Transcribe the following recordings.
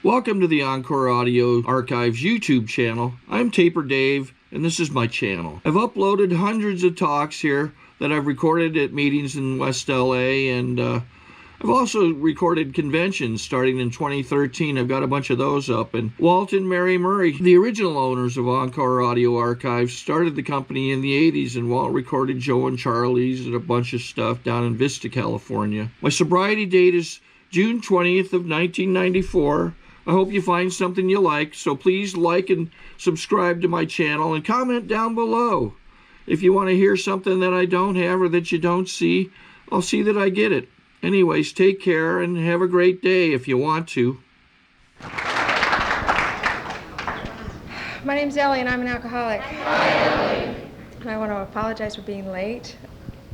Welcome to the Encore Audio Archives YouTube channel. I'm Taper Dave, and this is my channel. I've uploaded hundreds of talks here that I've recorded at meetings in West LA, and I've also recorded conventions starting in 2013. I've got a bunch of those up. And Walt and Mary Murray, the original owners of Encore Audio Archives, started the company in the 80s, and Walt recorded Joe and Charlie's and a bunch of stuff down in Vista, California. My sobriety date is June 20th of 1994. I hope you find something you like, so please like and subscribe to my channel and comment down below. If you want to hear something that I don't have or that you don't see, I'll see that I get it. Anyways, take care and have a great day if you want to. My name's Ellie and I'm an alcoholic. Hi, Ellie. And I want to apologize for being late.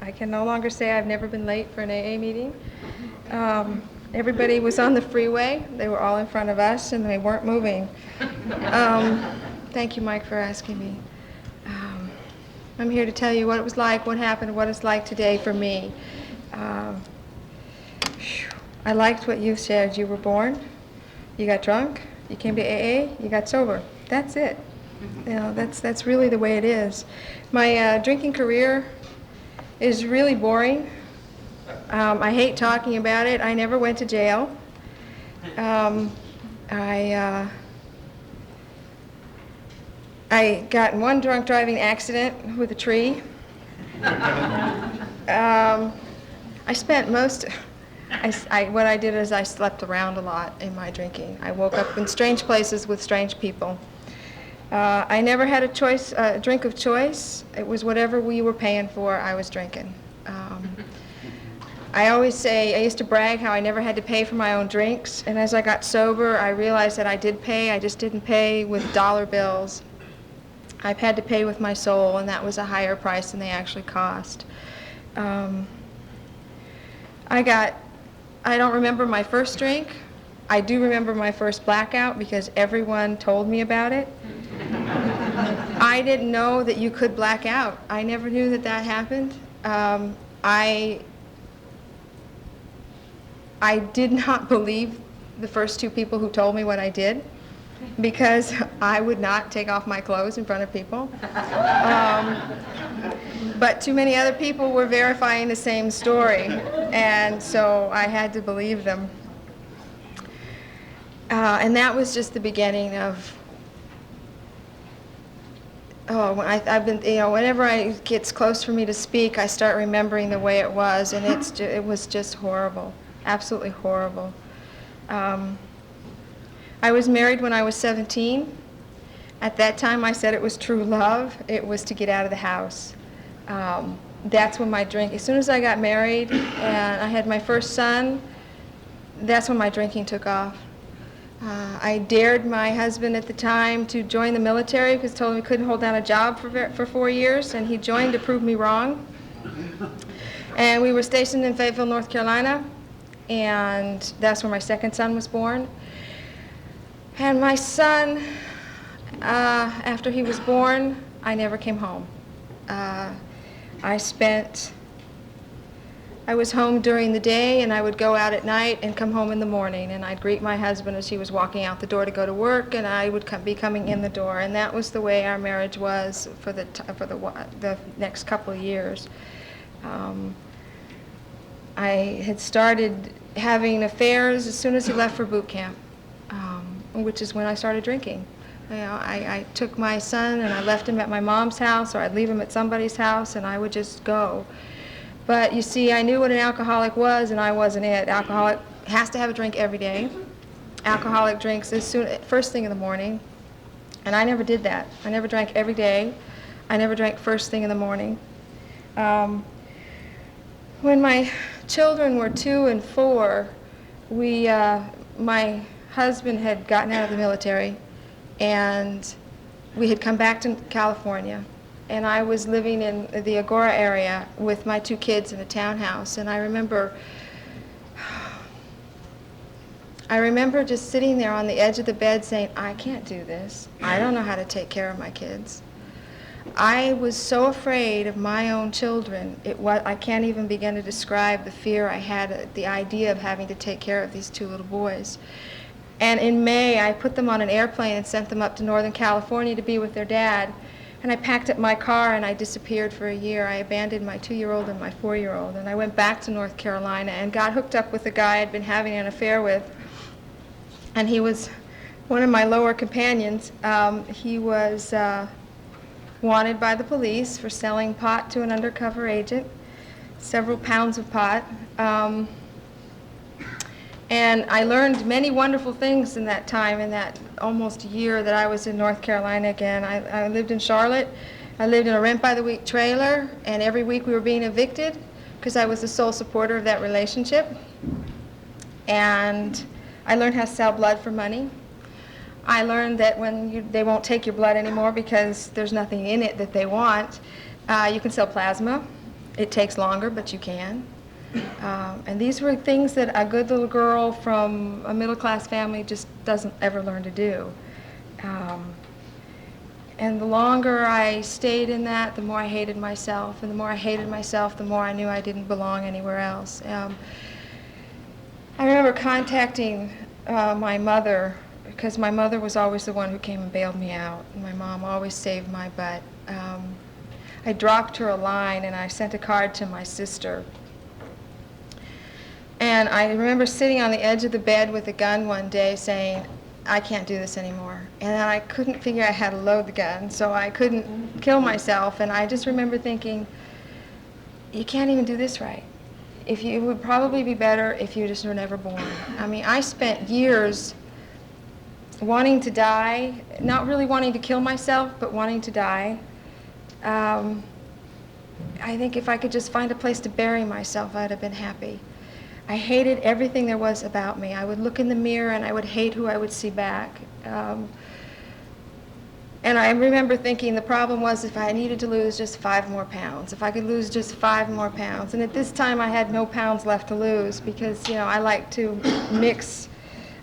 I can no longer say I've never been late for an AA meeting. Everybody was on the freeway. They were all in front of us and they weren't moving. Thank you, Mike, for asking me. I'm here to tell you what it was like, what happened, what it's like today for me. I liked what you said. You were born, you got drunk, you came to AA, you got sober. That's it. You know, that's really the way it is. My drinking career is really boring. I hate talking about it. I never went to jail. I got in one drunk driving accident with a tree. I spent what I did is I slept around a lot in my drinking. I woke up in strange places with strange people. I never had a drink of choice. It was whatever we were paying for, I was drinking. I always say, I used to brag how I never had to pay for my own drinks, and as I got sober, I realized that I did pay. I just didn't pay with dollar bills. I've had to pay with my soul, and that was a higher price than they actually cost. I don't remember my first drink. I do remember my first blackout because everyone told me about it. I didn't know that you could black out. I never knew that that happened. I did not believe the first two people who told me what I did because I would not take off my clothes in front of people. But too many other people were verifying the same story, and so I had to believe them. And that was just the beginning of, whenever it gets close for me to speak, I start remembering the way it was, and it was just horrible, absolutely horrible. I was married when I was 17. At that time, I said it was true love. It was to get out of the house. That's when my drink, as soon as I got married and I had my first son, that's when my drinking took off. I dared my husband at the time to join the military because he told him he couldn't hold down a job for 4 years, and he joined to prove me wrong. And we were stationed in Fayetteville, North Carolina, and that's where my second son was born. And my son, after he was born, I never came home. I was home during the day, and I would go out at night and come home in the morning, and I'd greet my husband as he was walking out the door to go to work, and I would be coming in the door, and that was the way our marriage was for the next couple of years. I had started having affairs as soon as he left for boot camp, which is when I started drinking. You know, I took my son and I left him at my mom's house, or I'd leave him at somebody's house, and I would just go. But you see, I knew what an alcoholic was, and I wasn't it. Alcoholic has to have a drink every day. Alcoholic drinks first thing in the morning, and I never did that. I never drank every day. I never drank first thing in the morning. When my children were 2 and 4, my husband had gotten out of the military, and we had come back to California, and I was living in the Agora area with my 2 kids in a townhouse, and I remember just sitting there on the edge of the bed saying, I can't do this. I don't know how to take care of my kids. I was so afraid of my own children. I can't even begin to describe the fear I had at the idea of having to take care of these 2 little boys. And in May, I put them on an airplane and sent them up to Northern California to be with their dad. And I packed up my car and I disappeared for a year. I abandoned my 2-year-old and my 4-year-old. And I went back to North Carolina and got hooked up with a guy I'd been having an affair with. And he was one of my lower companions. He was wanted by the police for selling pot to an undercover agent, several pounds of pot. And I learned many wonderful things in that time, in that almost year that I was in North Carolina again. I lived in Charlotte. I lived in a rent-by-the-week trailer, and every week we were being evicted because I was the sole supporter of that relationship. And I learned how to sell blood for money. I learned that when they won't take your blood anymore because there's nothing in it that they want, you can sell plasma. It takes longer, but you can. And these were things that a good little girl from a middle-class family just doesn't ever learn to do. And the longer I stayed in that, the more I hated myself. And the more I hated myself, the more I knew I didn't belong anywhere else. I remember contacting my mother, because my mother was always the one who came and bailed me out. And my mom always saved my butt. I dropped her a line and I sent a card to my sister. And I remember sitting on the edge of the bed with a gun one day saying, I can't do this anymore. And I couldn't figure out how to load the gun, so I couldn't kill myself. And I just remember thinking, you can't even do this right. It would probably be better if you just were never born. I mean, I spent years wanting to die, not really wanting to kill myself, but wanting to die. I think if I could just find a place to bury myself, I'd have been happy. I hated everything there was about me. I would look in the mirror and I would hate who I would see back. And I remember thinking the problem was if I needed to lose just 5 more pounds, if I could lose just 5 more pounds. And at this time I had no pounds left to lose because, you know, I like to mix.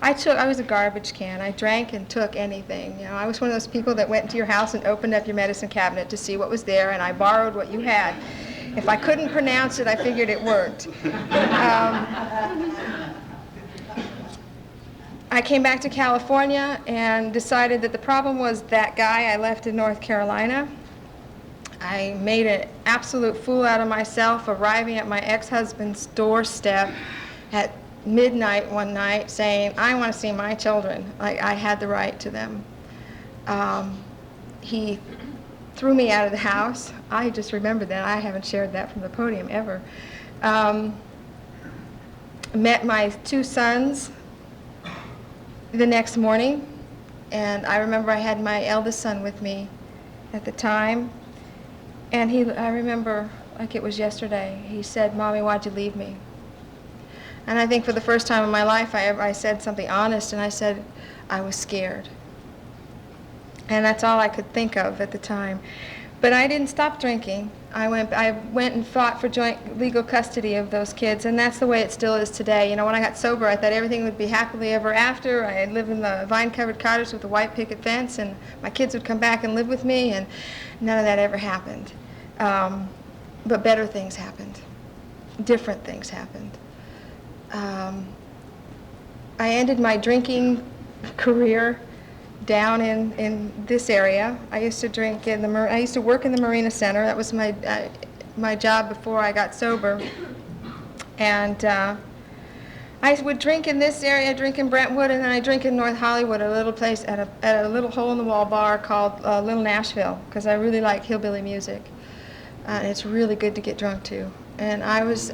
I was a garbage can. I drank and took anything. You know, I was one of those people that went into your house and opened up your medicine cabinet to see what was there, and I borrowed what you had. If I couldn't pronounce it, I figured it worked. I came back to California and decided that the problem was that guy I left in North Carolina. I made an absolute fool out of myself, arriving at my ex-husband's doorstep at midnight one night saying, I want to see my children. Like I had the right to them. He threw me out of the house. I just remember that. I haven't shared that from the podium ever. Met my 2 sons the next morning, and I remember I had my eldest son with me at the time, and I remember like it was yesterday, he said, Mommy, why'd you leave me? And I think for the first time in my life I said something honest, and I said, I was scared. And that's all I could think of at the time. But I didn't stop drinking. I went and fought for joint legal custody of those kids, and that's the way it still is today. You know, when I got sober, I thought everything would be happily ever after. I'd live in the vine-covered cottage with a white picket fence, and my kids would come back and live with me, and none of that ever happened. But better things happened. Different things happened. I ended my drinking career down in this area. I used to drink in I used to work in the Marina Center. That was my job before I got sober. And I would drink in this area, drink in Brentwood, and then I drink in North Hollywood, a little place at a little hole-in-the-wall bar called Little Nashville, because I really like hillbilly music. And it's really good to get drunk to. And I was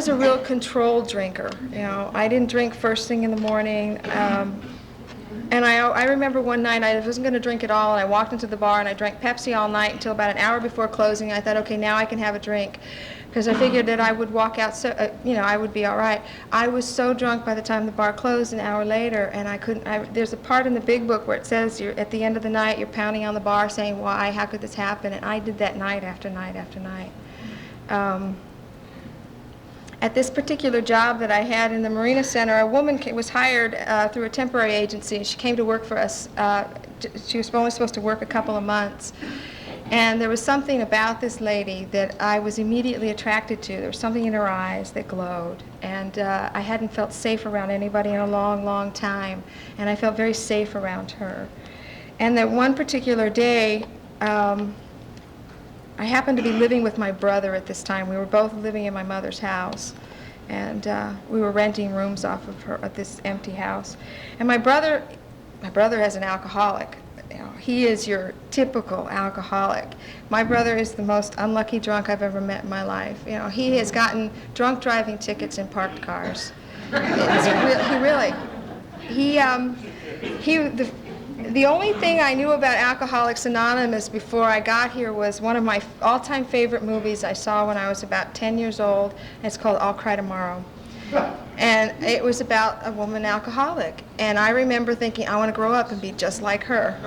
a real controlled drinker. You know, I didn't drink first thing in the morning. And I remember one night I wasn't going to drink at all, and I walked into the bar and I drank Pepsi all night until about an hour before closing. I thought, okay, now I can have a drink, because I figured that I would walk out, I would be all right. I was so drunk by the time the bar closed an hour later, and I couldn't. There's a part in the big book where it says at the end of the night you're pounding on the bar saying, why, how could this happen? And I did that night after night after night. At this particular job that I had in the Marina Center, a woman was hired through a temporary agency. She came to work for us. She was only supposed to work a couple of months. And there was something about this lady that I was immediately attracted to. There was something in her eyes that glowed. And I hadn't felt safe around anybody in a long, long time. And I felt very safe around her. And that one particular day, I happened to be living with my brother at this time. We were both living in my mother's house. And we were renting rooms off of her at this empty house. And my brother has an alcoholic. You know, he is your typical alcoholic. My brother is the most unlucky drunk I've ever met in my life. You know, he has gotten drunk driving tickets in parked cars. The only thing I knew about Alcoholics Anonymous before I got here was one of my all-time favorite movies I saw when I was about 10 years old, and it's called I'll Cry Tomorrow. And it was about a woman alcoholic. And I remember thinking, I want to grow up and be just like her.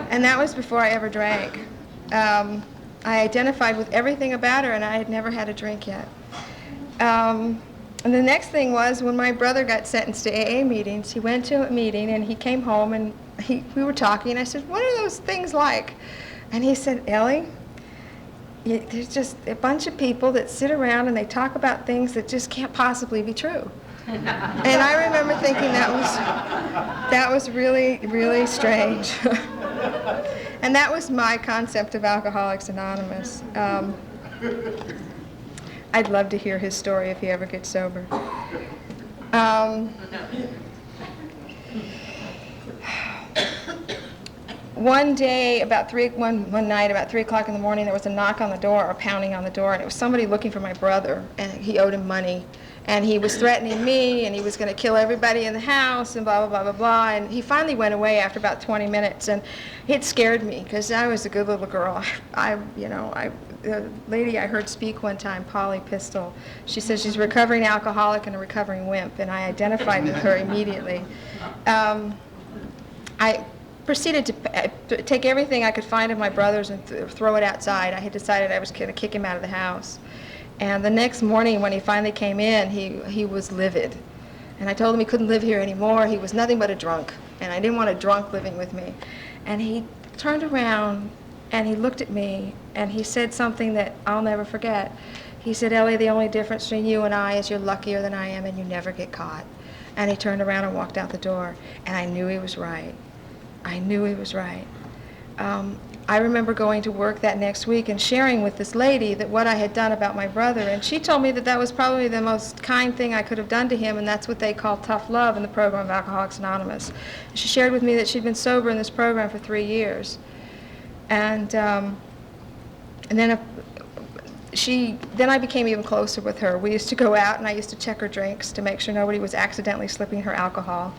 And that was before I ever drank. I identified with everything about her, and I had never had a drink yet. And the next thing was when my brother got sentenced to AA meetings, he went to a meeting and he came home and we were talking, and I said, what are those things like? And he said, Ellie, there's just a bunch of people that sit around and they talk about things that just can't possibly be true. And I remember thinking that was really, really strange. And that was my concept of Alcoholics Anonymous. I'd love to hear his story if he ever gets sober. One day, one night, about 3 o'clock in the morning, there was a knock on the door, or pounding on the door, and it was somebody looking for my brother, and he owed him money. And he was threatening me, and he was going to kill everybody in the house, and blah, blah, blah, blah, blah. And he finally went away after about 20 minutes, and it scared me, because I was a good little girl. The lady I heard speak one time, Polly Pistol, she says she's a recovering alcoholic and a recovering wimp, and I identified with her immediately. I proceeded to take everything I could find of my brother's and throw it outside. I had decided I was going to kick him out of the house. And the next morning when he finally came in, he was livid. And I told him he couldn't live here anymore. He was nothing but a drunk, and I didn't want a drunk living with me. And he turned around and he looked at me and he said something that I'll never forget. He said, Ellie, the only difference between you and I is you're luckier than I am and you never get caught. And he turned around and walked out the door, and I knew he was right. I knew he was right. I remember going to work that next week and sharing with this lady that what I had done about my brother, and she told me that that was probably the most kind thing I could have done to him, and that's what they call tough love in the program of Alcoholics Anonymous. She shared with me that she'd been sober in this program for 3 years. And then I became even closer with her. We used to go out, and I used to check her drinks to make sure nobody was accidentally slipping her alcohol.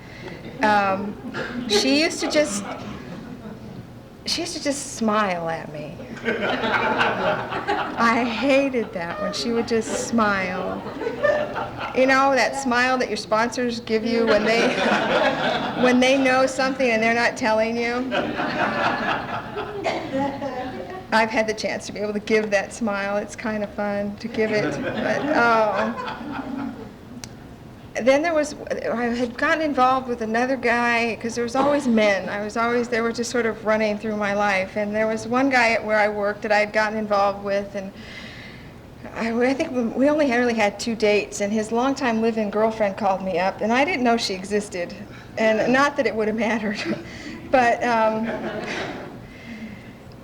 She used to just smile at me. I hated that when she would just smile. You know, that smile that your sponsors give you when they know something and they're not telling you. I've had the chance to be able to give that smile. It's kind of fun to give it. But, then I had gotten involved with another guy, because there was always men. They were just sort of running through my life. And there was one guy at where I worked that I had gotten involved with, and I think we only really had 2 dates, and his longtime live-in girlfriend called me up, and I didn't know she existed. And not that it would have mattered, but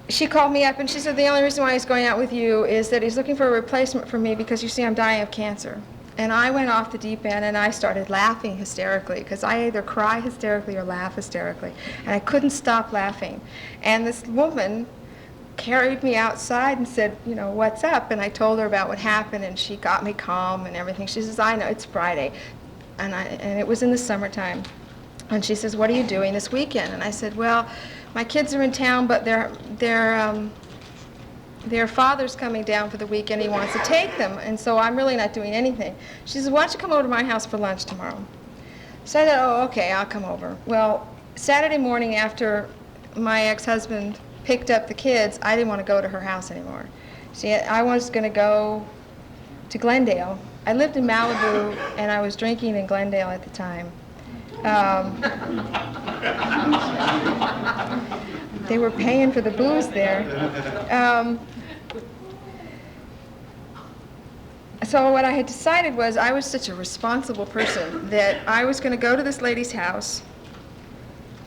she called me up and she said, the only reason why he's going out with you is that he's looking for a replacement for me because, you see, I'm dying of cancer. And I went off the deep end and I started laughing hysterically, because I either cry hysterically or laugh hysterically. And I couldn't stop laughing. And this woman carried me outside and said, you know, what's up? And I told her about what happened, and she got me calm and everything. She says, I know, it's Friday. And it was in the summertime. And she says, what are you doing this weekend? And I said, well, my kids are in town, but their father's coming down for the weekend. He wants to take them, and so I'm really not doing anything. She says, why don't you come over to my house for lunch tomorrow? So I said, oh, okay, I'll come over. Well, Saturday morning after my ex-husband picked up the kids, I didn't want to go to her house anymore. See, I was going to go to Glendale. I lived in Malibu, and I was drinking in Glendale at the time. They were paying for the booze there. So what I had decided was I was such a responsible person that I was going to go to this lady's house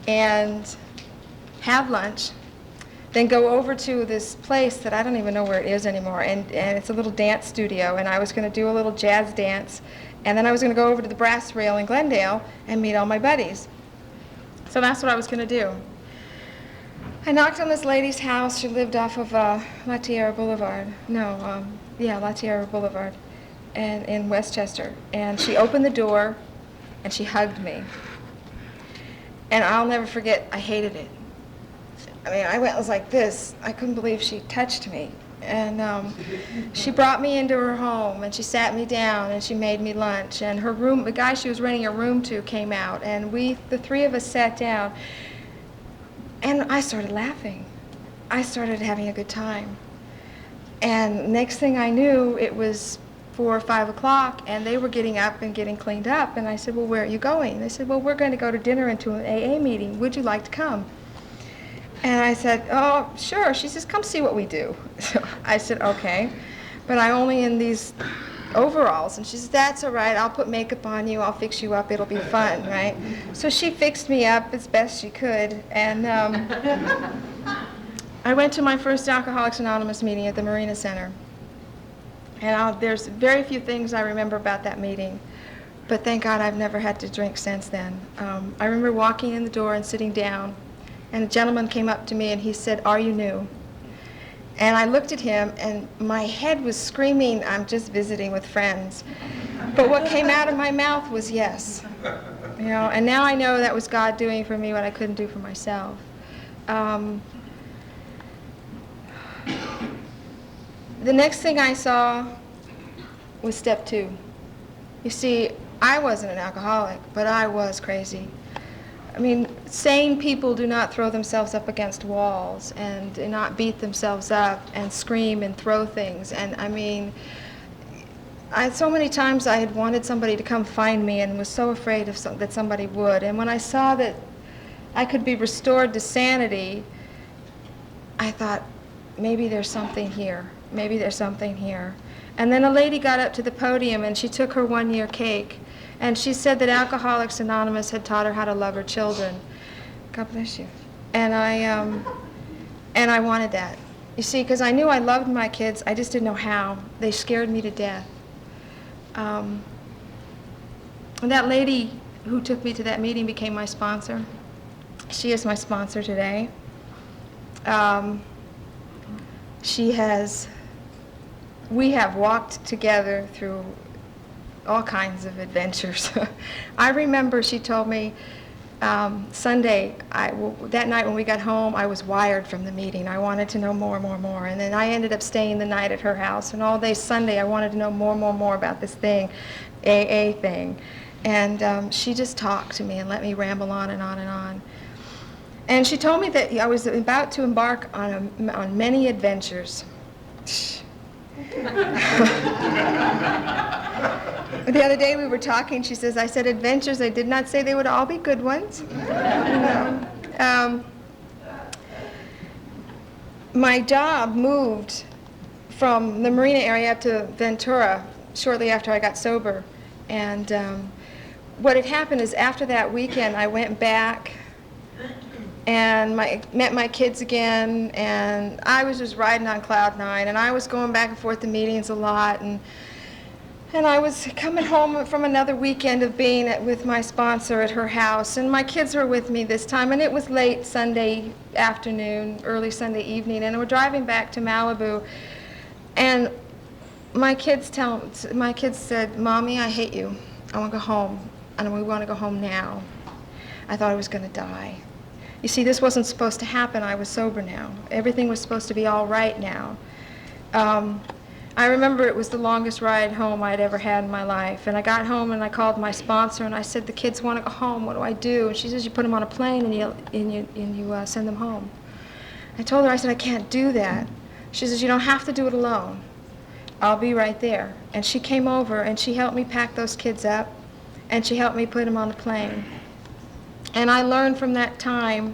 and have lunch, then go over to this place that I don't even know where it is anymore, and it's a little dance studio, and I was going to do a little jazz dance, and then I was going to go over to the Brass Rail in Glendale and meet all my buddies. So that's what I was going to do. I knocked on this lady's house. She lived off of La Tierra Boulevard. La Tierra Boulevard and in Westchester. And she opened the door and she hugged me. And I'll never forget, I hated it. I mean, I was like this. I couldn't believe she touched me. And she brought me into her home and she sat me down and she made me lunch. And her room, the guy she was renting a room to came out, and the three of us sat down. And I started laughing. I started having a good time. And next thing I knew, it was 4 or 5 o'clock, and they were getting up and getting cleaned up. And I said, well, where are you going? They said, well, we're going to go to dinner and to an AA meeting. Would you like to come? And I said, oh, sure. She says, come see what we do. So I said, okay. But I'm only in these overalls. And she says, that's all right. I'll put makeup on you. I'll fix you up. It'll be fun, right? So she fixed me up as best she could. And I went to my first Alcoholics Anonymous meeting at the Marina Center. And there's very few things I remember about that meeting. But thank God I've never had to drink since then. I remember walking in the door and sitting down. And a gentleman came up to me and he said, are you new? And I looked at him and my head was screaming, I'm just visiting with friends. But what came out of my mouth was yes. You know, and now I know that was God doing for me what I couldn't do for myself. The next thing I saw was step 2. You see, I wasn't an alcoholic, but I was crazy. I mean, sane people do not throw themselves up against walls and do not beat themselves up and scream and throw things. And I mean, so many times I had wanted somebody to come find me and was so afraid that somebody would. And when I saw that I could be restored to sanity, I thought, maybe there's something here. Maybe there's something here. And then a lady got up to the podium and she took her 1-year cake. And she said that Alcoholics Anonymous had taught her how to love her children. God bless you. And I wanted that. You see, because I knew I loved my kids, I just didn't know how. They scared me to death. And that lady who took me to that meeting became my sponsor. She is my sponsor today. We have walked together through all kinds of adventures. I remember she told me Sunday, that night when we got home, I was wired from the meeting. I wanted to know more. And then I ended up staying the night at her house. And all day Sunday, I wanted to know more about this thing, AA thing. And she just talked to me and let me ramble on and on and on. And she told me that I was about to embark on many adventures. The other day we were talking, she says, I said adventures, I did not say they would all be good ones. My job moved from the Marina area up to Ventura shortly after I got sober. And what had happened is after that weekend I went back and met my kids again, and I was just riding on cloud 9, and I was going back and forth to meetings a lot, and I was coming home from another weekend of being with my sponsor at her house, and my kids were with me this time, and it was late Sunday afternoon, early Sunday evening, and we're driving back to Malibu, and my kids said, Mommy, I hate you. I want to go home, and we want to go home now. I thought I was going to die. You see, this wasn't supposed to happen. I was sober now. Everything was supposed to be all right now. I remember it was the longest ride home I'd ever had in my life. And I got home and I called my sponsor and I said, the kids want to go home. What do I do? And she says, you put them on a plane and you send them home. I told her, I said, I can't do that. She says, you don't have to do it alone. I'll be right there. And she came over and she helped me pack those kids up and she helped me put them on the plane. And I learned from that time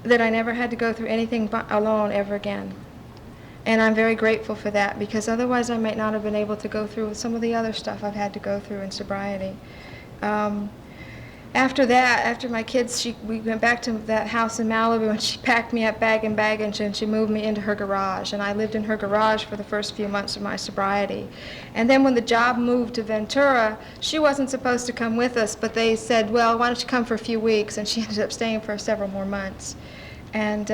that I never had to go through anything alone ever again. And I'm very grateful for that, because otherwise I might not have been able to go through some of the other stuff I've had to go through in sobriety. After that, after my kids, we went back to that house in Malibu, and she packed me up bag and baggage, and she moved me into her garage. And I lived in her garage for the first few months of my sobriety. And then when the job moved to Ventura, she wasn't supposed to come with us, but they said, well, why don't you come for a few weeks? And she ended up staying for several more months. And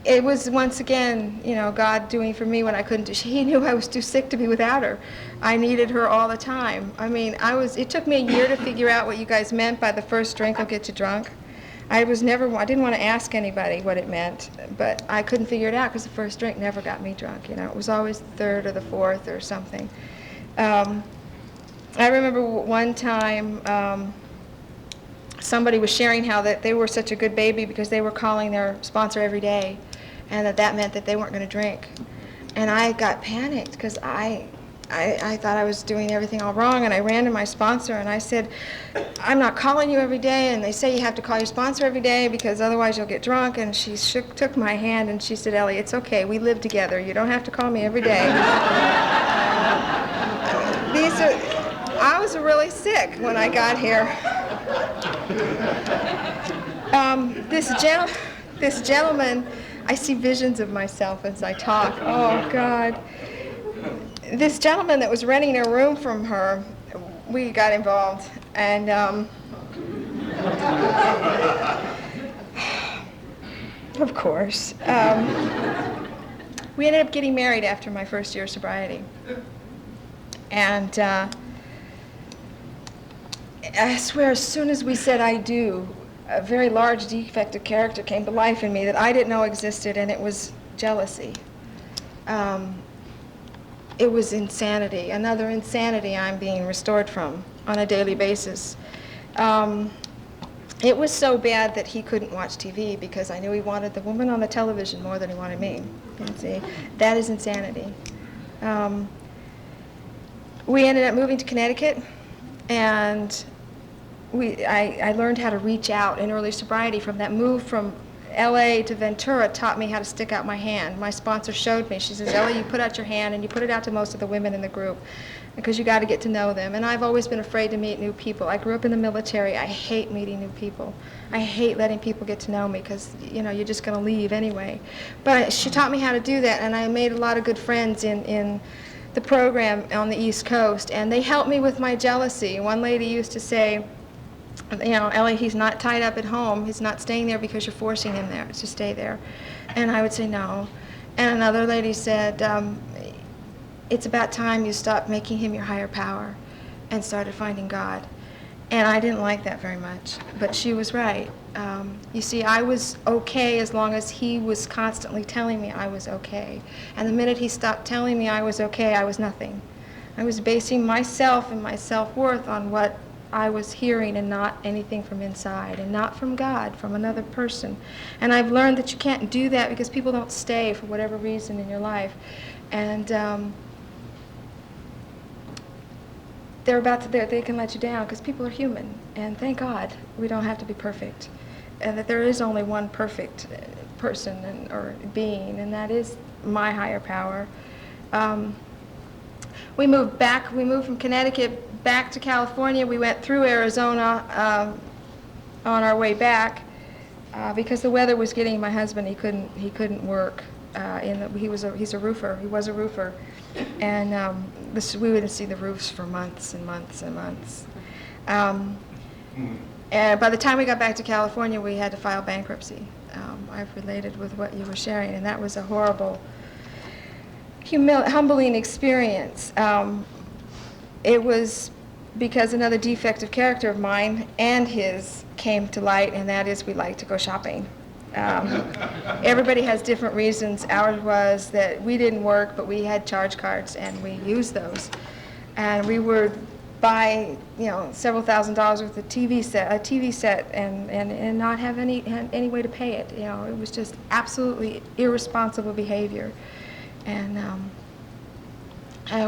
it was, once again, you know, God doing for me when I couldn't do. He knew I was too sick to be without her. I needed her all the time. I mean, it took me a year to figure out what you guys meant by the first drink will get you drunk. I didn't want to ask anybody what it meant, but I couldn't figure it out because the first drink never got me drunk. You know, it was always the third or the fourth or something. I remember one time somebody was sharing how that they were such a good baby because they were calling their sponsor every day, and that meant that they weren't going to drink. And I got panicked because I thought I was doing everything all wrong, and I ran to my sponsor and I said, I'm not calling you every day, and they say you have to call your sponsor every day because otherwise you'll get drunk. And she took my hand and she said, Ellie, it's okay, we live together, you don't have to call me every day. I was really sick when I got here. This gentleman, I see visions of myself as I talk. Oh, God. This gentleman that was renting a room from her, we got involved. And of course. We ended up getting married after my first year of sobriety. And I swear, as soon as we said I do, a very large defective character came to life in me that I didn't know existed, and it was jealousy. It was insanity, another insanity I'm being restored from on a daily basis. It was so bad that he couldn't watch TV because I knew he wanted the woman on the television more than he wanted me. You see, that is insanity. We ended up moving to Connecticut, and I learned how to reach out in early sobriety. From that move from LA to Ventura taught me how to stick out my hand. My sponsor showed me. She says, Ellie, you put out your hand and you put it out to most of the women in the group because you got to get to know them. And I've always been afraid to meet new people. I grew up in the military. I hate meeting new people. I hate letting people get to know me because, you know, you're just going to leave anyway. But she taught me how to do that, and I made a lot of good friends in the program on the East Coast, and they helped me with my jealousy. One lady used to say, you know, Ellie, he's not tied up at home. He's not staying there because you're forcing him there to stay there. And I would say no. And another lady said, it's about time you stopped making him your higher power and started finding God. And I didn't like that very much, but she was right. You see, I was okay as long as he was constantly telling me I was okay. And the minute he stopped telling me I was okay, I was nothing. I was basing myself and my self-worth on what I was hearing and not anything from inside, and not from God, from another person. And I've learned that you can't do that because people don't stay for whatever reason in your life. And they can let you down because people are human. And thank God we don't have to be perfect. And that there is only one perfect person or being, and that is my higher power. We moved from Connecticut back to California. We went through Arizona on our way back because the weather was getting my husband. He couldn't work. He's a roofer. He was a roofer, and we wouldn't see the roofs for months and months and months. And by the time we got back to California, we had to file bankruptcy. I've related with what you were sharing, and that was a horrible, humbling experience. It was because another defective character of mine and his came to light, and that is we like to go shopping. Everybody has different reasons. Ours was that we didn't work, but we had charge cards, and we used those. And we would buy, several $1,000s worth of a TV set, and not have any way to pay it. It was just absolutely irresponsible behavior. And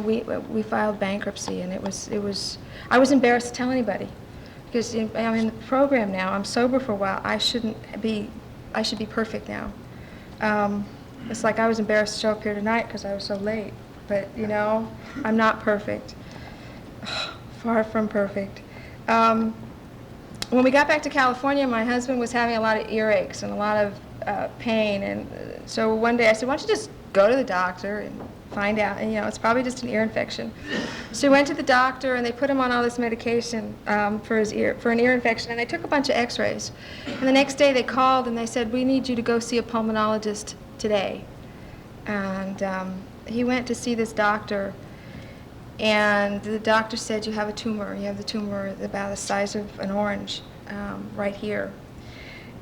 we filed bankruptcy, and it was I was embarrassed to tell anybody because I'm in the program now. I'm sober for a while. I should be perfect now. It's like I was embarrassed to show up here tonight because I was so late. But, you know, I'm not perfect. Far from perfect. When we got back to California, my husband was having a lot of earaches and a lot of pain. And so one day I said, why don't you just go to the doctor and find out? And, you know, it's probably just an ear infection. So we went to the doctor, and they put him on all this medication for an ear infection. And they took a bunch of x-rays. And the next day they called, and they said, we need you to go see a pulmonologist today. And he went to see this doctor. And the doctor said, you have a tumor. You have the tumor about the size of an orange right here.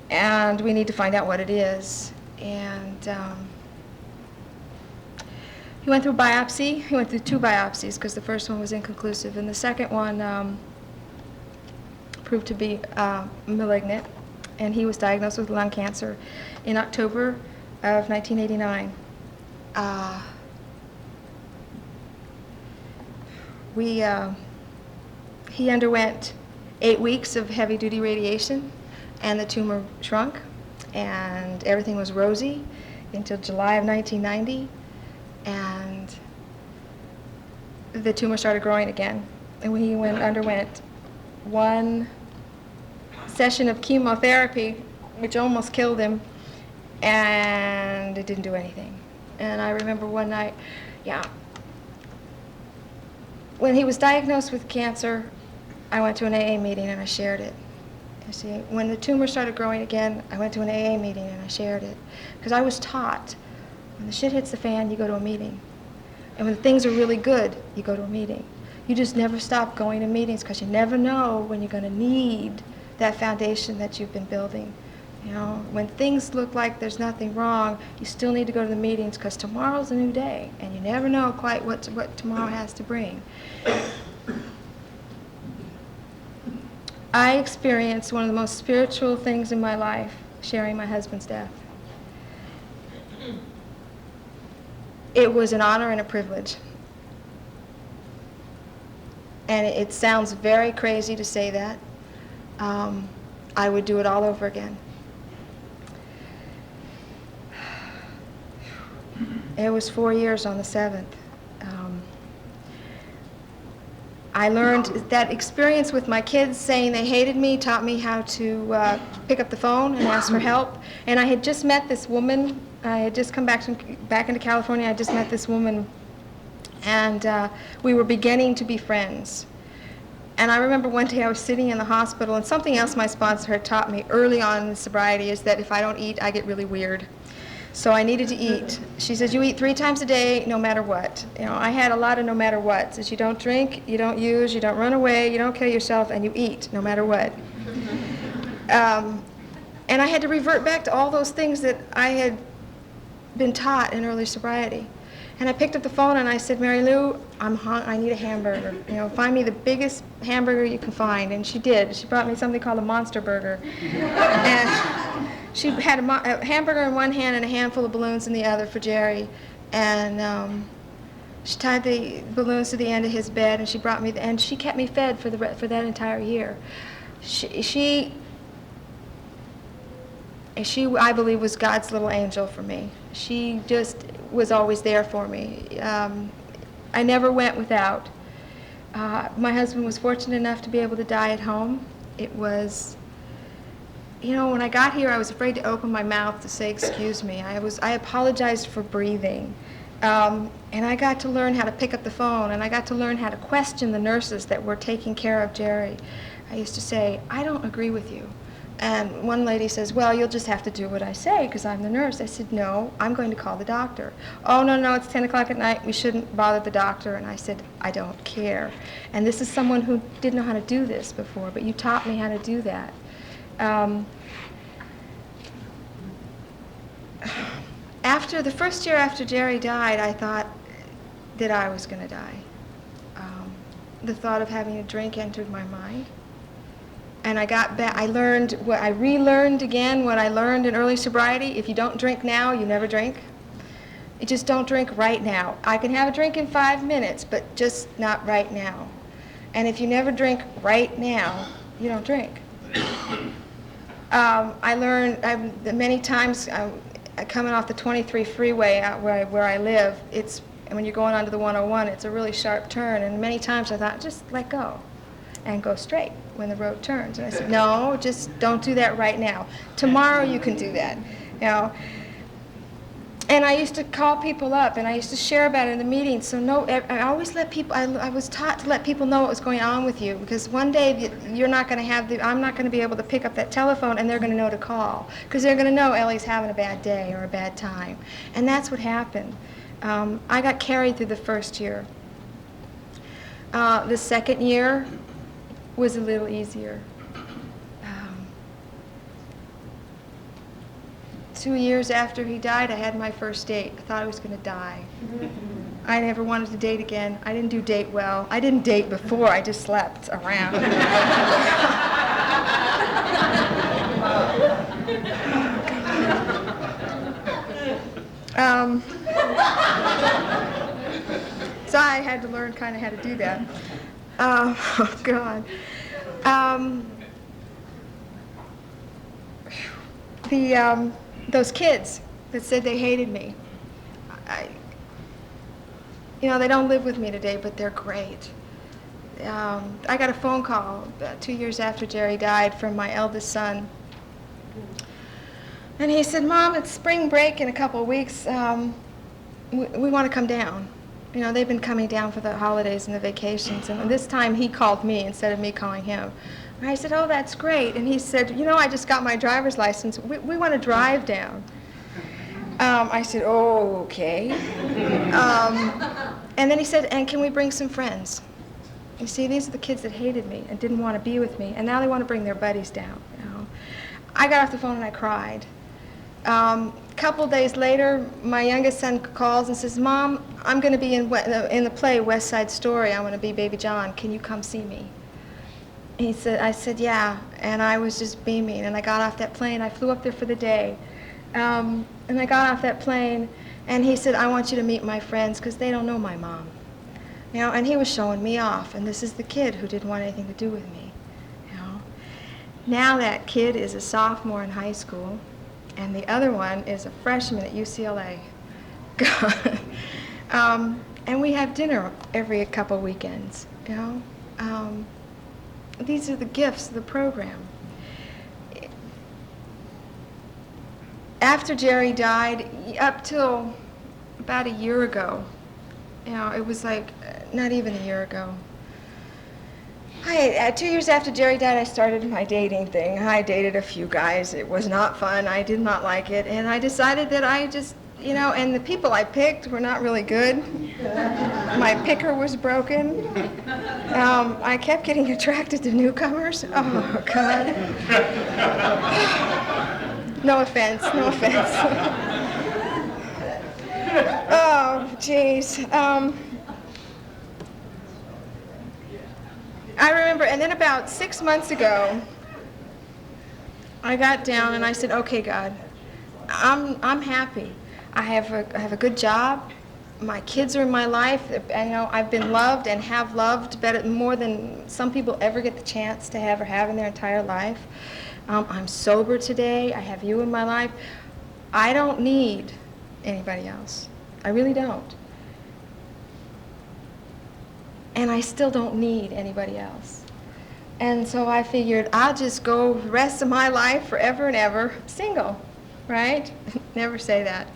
And we need to find out what it is. And he went through a biopsy. He went through 2 biopsies because the first one was inconclusive. And the second one proved to be malignant. And he was diagnosed with lung cancer in October of 1989. He underwent 8 weeks of heavy-duty radiation, and the tumor shrunk, and everything was rosy until July of 1990, and the tumor started growing again. And he underwent 1 session of chemotherapy, which almost killed him, and it didn't do anything. And I remember one night, when he was diagnosed with cancer, I went to an AA meeting and I shared it. You see, when the tumor started growing again, I went to an AA meeting and I shared it. Because I was taught, when the shit hits the fan, you go to a meeting. And when things are really good, you go to a meeting. You just never stop going to meetings because you never know when you're going to need that foundation that you've been building. You know, when things look like there's nothing wrong, you still need to go to the meetings because tomorrow's a new day, and you never know quite what tomorrow has to bring. I experienced one of the most spiritual things in my life, sharing my husband's death. It was an honor and a privilege. And it sounds very crazy to say that. I would do it all over again. It was 4 years on the 7th. I learned that experience with my kids saying they hated me taught me how to pick up the phone and ask for help. And I had just met this woman. I had just come back into California. I just met this woman, and we were beginning to be friends. And I remember one day I was sitting in the hospital, and something else my sponsor had taught me early on in sobriety is that if I don't eat, I get really weird. So I needed to eat. She says, you eat 3 times a day, no matter what. You know, I had a lot of no matter what. Says you don't drink, you don't use, you don't run away, you don't kill yourself, and you eat, no matter what. And I had to revert back to all those things that I had been taught in early sobriety. And I picked up the phone and I said, Mary Lou, I need a hamburger. You know, find me the biggest hamburger you can find. And she did. She brought me something called a monster burger. And she had a hamburger in one hand and a handful of balloons in the other for Jerry. And she tied the balloons to the end of his bed, and she brought me, and she kept me fed for that entire year. She, I believe, was God's little angel for me. She just was always there for me. I never went without. My husband was fortunate enough to be able to die at home. It was, you know, when I got here, I was afraid to open my mouth to say, excuse me. I apologized for breathing. And I got to learn how to pick up the phone, and I got to learn how to question the nurses that were taking care of Jerry. I used to say, I don't agree with you. And one lady says, well, you'll just have to do what I say because I'm the nurse. I said, no, I'm going to call the doctor. Oh, no, it's 10 o'clock at night. We shouldn't bother the doctor. And I said, I don't care. And this is someone who didn't know how to do this before, but you taught me how to do that. After the first year after Jerry died, I thought that I was going to die. The thought of having a drink entered my mind. And I got back, I relearned again what I learned in early sobriety. If you don't drink now, you never drink. You just don't drink right now. I can have a drink in 5 minutes, but just not right now. And if you never drink right now, you don't drink. I learned many times coming off the 23 freeway out where I live, and when you're going onto the 101, it's a really sharp turn, and many times I thought, just let go and go straight when the road turns. And I said, no, just don't do that right now. Tomorrow you can do that. You know. And I used to call people up, and I used to share about it in the meetings. So I always let people, I was taught to let people know what was going on with you, because one day you're not going to have I'm not going to be able to pick up that telephone, and they're going to know to call, because they're going to know Ellie's having a bad day or a bad time. And that's what happened. I got carried through the first year. The second year was a little easier. 2 years after he died, I had my first date. I thought I was going to die. I never wanted to date again. I didn't do date well. I didn't date before. I just slept around. So I had to learn kind of how to do that. Oh, God. Those kids that said they hated me, they don't live with me today, but they're great. I got a phone call about 2 years after Jerry died from my eldest son. And he said, Mom, it's spring break in a couple of weeks. We want to come down. They've been coming down for the holidays and the vacations. And this time he called me instead of me calling him. And I said, oh, that's great. And he said, I just got my driver's license. We want to drive down. I said, oh, okay. And then he said, and can we bring some friends? You see, these are the kids that hated me and didn't want to be with me, and now they want to bring their buddies down. I got off the phone and I cried. A couple of days later, my youngest son calls and says, Mom, I'm going to be in the play West Side Story. I'm going to be Baby John. Can you come see me? I said, yeah, and I was just beaming, and I got off that plane. I flew up there for the day, and I got off that plane, and he said, I want you to meet my friends, because they don't know my mom. And he was showing me off, and this is the kid who didn't want anything to do with me. Now that kid is a sophomore in high school, and the other one is a freshman at UCLA. And we have dinner every couple weekends, These are the gifts of the program. After Jerry died, up till about a year ago, it was like not even a year ago. 2 years after Jerry died, I started my dating thing. I dated a few guys. It was not fun. I did not like it. And I decided that I just, and the people I picked were not really good. My picker was broken. I kept getting attracted to newcomers. Oh, God. No offense, no offense. Oh, jeez. I remember, and then about 6 months ago, I got down and I said, okay, God, I'm happy. I have a good job. My kids are in my life. I've been loved and have loved more than some people ever get the chance to have or have in their entire life. I'm sober today. I have you in my life. I don't need anybody else. I really don't. And I still don't need anybody else. And so I figured I'll just go the rest of my life forever and ever single, right? Never say that.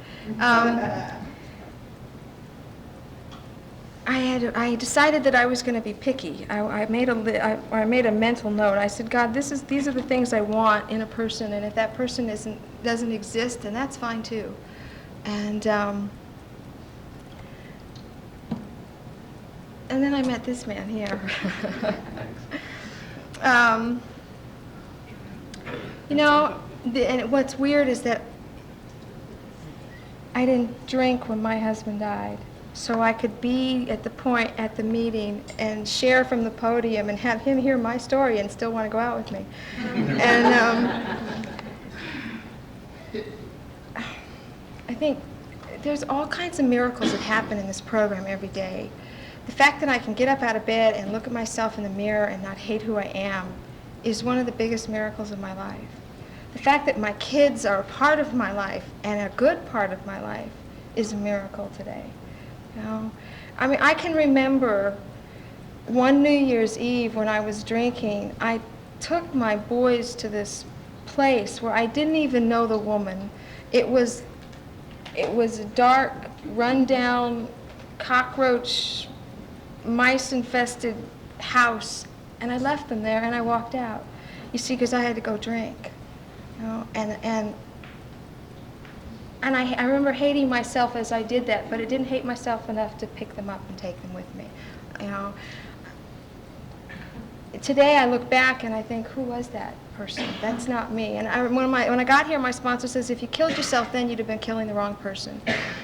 I decided that I was going to be picky. I made a mental note. I said, God, these are the things I want in a person, and if that person doesn't exist, then that's fine too. And then I met this man here. And what's weird is that I didn't drink when my husband died, so I could be at the meeting and share from the podium and have him hear my story and still want to go out with me. And I think there's all kinds of miracles that happen in this program every day. The fact that I can get up out of bed and look at myself in the mirror and not hate who I am is one of the biggest miracles of my life. The fact that my kids are a part of my life and a good part of my life is a miracle today. You know? I mean, I can remember one New Year's Eve when I was drinking, I took my boys to this place where I didn't even know the woman. It was a dark, run-down, cockroach, mice-infested house, and I left them there and I walked out. You see, because I had to go drink, you know, and I remember hating myself as I did that, but I didn't hate myself enough to pick them up and take them with me, you know. Today I look back and I think, who was that person? That's not me. And when I got here, my sponsor says, if you killed yourself then, you'd have been killing the wrong person.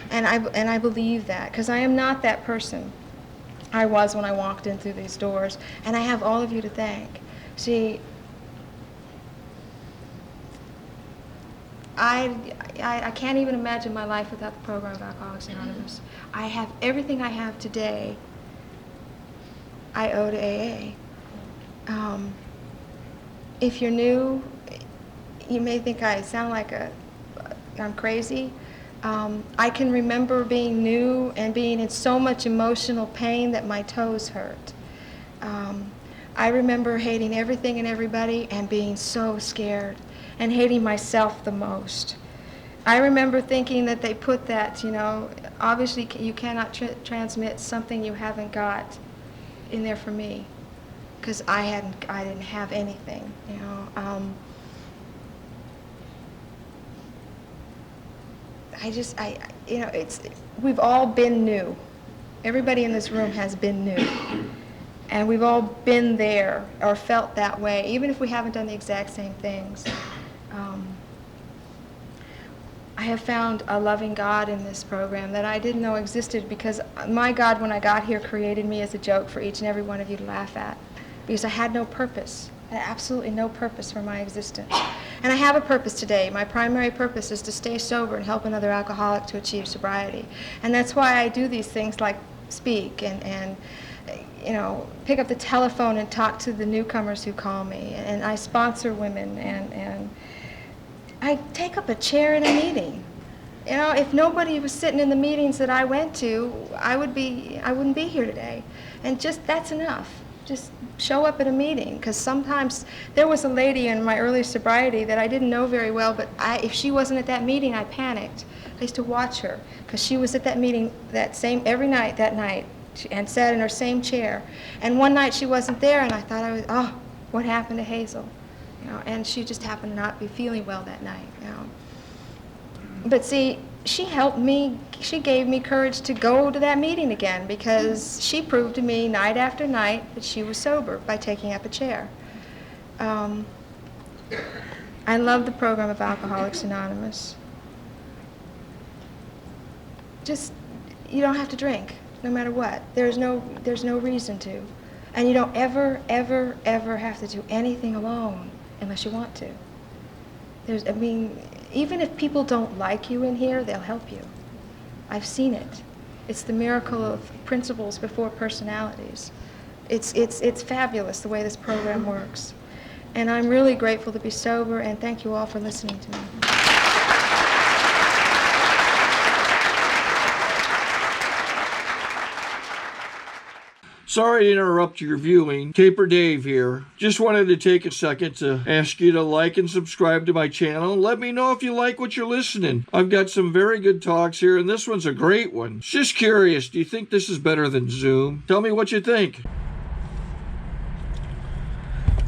And I believe that, because I am not that person I was when I walked in through these doors. And I have all of you to thank. See, I can't even imagine my life without the program of Alcoholics Anonymous. I have everything I have today, I owe to AA. If you're new, you may think I sound like I'm crazy. I can remember being new and being in so much emotional pain that my toes hurt. I remember hating everything and everybody and being so scared and hating myself the most. I remember thinking that they put that, you know, obviously you cannot transmit something you haven't got in there for me, because I didn't have anything, you know. You know, we've all been new. Everybody in this room has been new. And we've all been there or felt that way, even if we haven't done the exact same things. I have found a loving God in this program that I didn't know existed, because my God, when I got here, created me as a joke for each and every one of you to laugh at, because I had no purpose. I had absolutely no purpose for my existence. And I have a purpose today. My primary purpose is to stay sober and help another alcoholic to achieve sobriety. And that's why I do these things like speak and you know, pick up the telephone and talk to the newcomers who call me. And I sponsor women, and I take up a chair in a meeting. You know, if nobody was sitting in the meetings that I went to, I wouldn't be here today. And just, that's enough. Just show up at a meeting, because sometimes there was a lady in my early sobriety that I didn't know very well, but if she wasn't at that meeting, I panicked. I used to watch her, because she was at that meeting every night that night, and sat in her same chair. And one night she wasn't there, and I thought, oh, what happened to Hazel? You know, and she just happened to not be feeling well that night. You know. But see, she helped me, she gave me courage to go to that meeting again, because she proved to me night after night that she was sober by taking up a chair. I love the program of Alcoholics Anonymous. Just, you don't have to drink, no matter what. There's no reason to. And you don't ever, ever, ever have to do anything alone unless you want to. I mean, even if people don't like you in here, they'll help you. I've seen it. It's the miracle of principles before personalities. It's fabulous the way this program works. And I'm really grateful to be sober, and thank you all for listening to me. Sorry to interrupt your viewing. Taper Dave here. Just wanted to take a second to ask you to like and subscribe to my channel. Let me know if you like what you're listening. I've got some very good talks here, and this one's a great one. Just curious, do you think this is better than Zoom? Tell me what you think.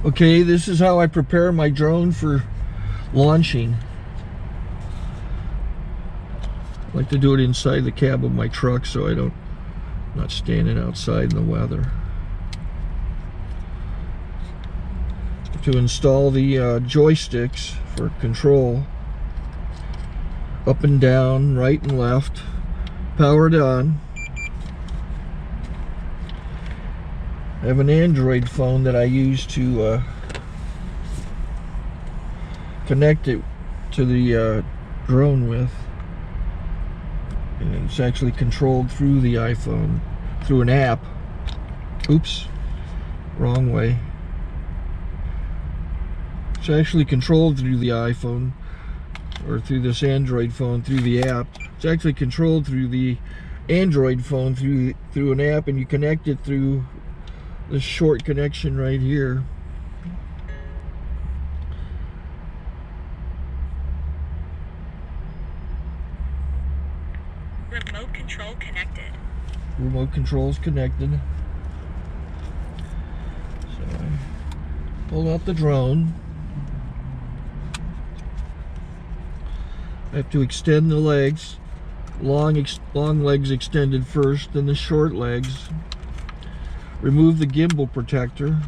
Okay, this is how I prepare my drone for launching. I like to do it inside the cab of my truck so I'm not standing outside in the weather. To install the joysticks for control, up and down, right and left, powered on. I have an Android phone that I use to connect it to the drone with. And it's actually controlled through the iPhone, through an app. Oops, wrong way. It's actually controlled through the iPhone, or through this Android phone, through the app. It's actually controlled through the Android phone through an app, and you connect it through this short connection right here. Remote control connected. Remote control is connected. So I pull out the drone. I have to extend the legs. Long legs extended first, then the short legs. Remove the gimbal protector.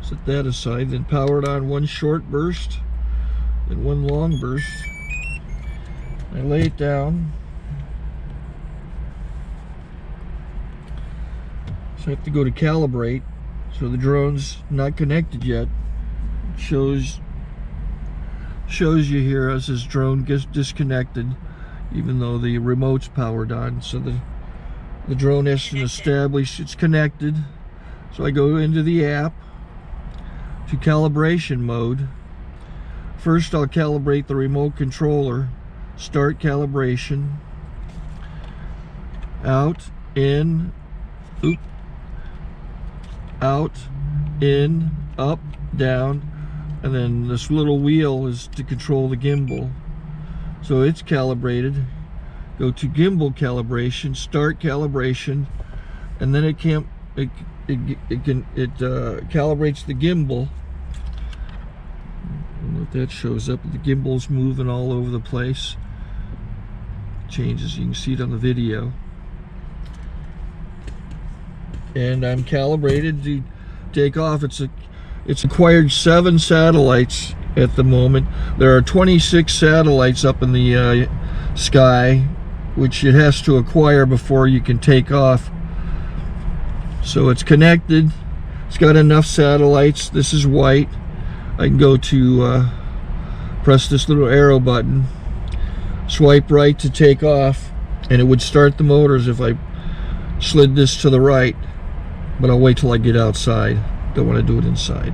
Set that aside, then power it on one short burst, then one long burst. I lay it down. So I have to go to calibrate. So the drone's not connected yet. It shows you here as this drone gets disconnected, even though the remote's powered on. So the drone has to establish it's connected. So I go into the app to calibration mode. First I'll calibrate the remote controller. Start calibration. Out, in, out, in, up, down, and then this little wheel is to control the gimbal. So it's calibrated. Go to gimbal calibration, start calibration, and then it calibrates the gimbal. I don't know if that shows up. The gimbal's moving all over the place. Changes, you can see it on the video. And I'm calibrated to take off. It's acquired 7 satellites at the moment. There are 26 satellites up in the sky, which it has to acquire before you can take off. So it's connected. It's got enough satellites. This is white. I can go to press this little arrow button, swipe right to take off, and it would start the motors if I slid this to the right, but I'll wait till I get outside. Don't want to do it inside.